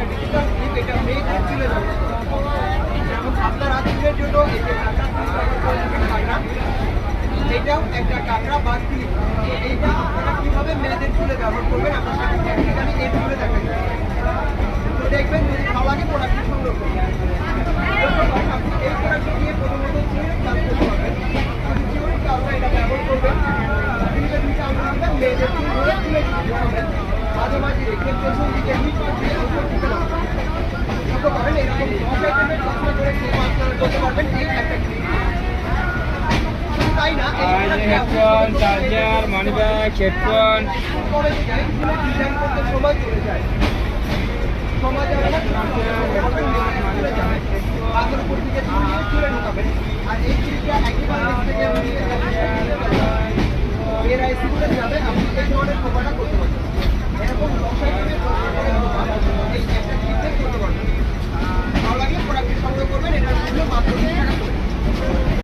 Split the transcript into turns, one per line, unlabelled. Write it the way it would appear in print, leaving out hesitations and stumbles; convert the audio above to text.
Digital clip, এটা make চুলে ব্যবহার করা। যেমন আপনার চুলের জন্য এই যে কাঁকড়া, এটাও একটা কাঁকড়া বা ক্লিপ। এইটা আপনারা কিভাবে মেয়েদের চুলে ব্যবহার করবেন আপনার সাথে প্র্যাকটিক্যালি এর চুলে দেখা যায়। তো দেখবেন যদি ভালো লাগে প্রোডাক্টটি সংগ্রহ করবেন। আপনি এই প্রোডাক্টটি দিয়ে প্রথমত চুলের কাজ করতে পারবেন। যদি চুলের কাজটা এটা ব্যবহার করবেন, মেয়েদের চুল ধরে চুলে দিতে মাঝে মাঝে রেখে পেছন দিকে উপর দিকে করতে পারেন। এরকম 10 আইটেমের চশমা করে আপনারা করতে পারবেন এই একটা ক্লিপ। তাই না,
headphone, charger, money bag, headphone
design করতে সময় চলে যায়, সময় যাবে না, চলে যাবে আগের উপর দিকে চুলে ঢোকাবেন। আর এই ক্লিপটা একেবারে থেকে এর আইসি করে যাবে, আপনি এই ধরনের খোপাটা করতে পারবেন। এরকম 10 আইটেমের এই একটা ক্লিপে করতে পারবেন। ভালো লাগলে প্রোডাক্টটি সংগ্রহ করবেন। এটার মূল্য মাত্র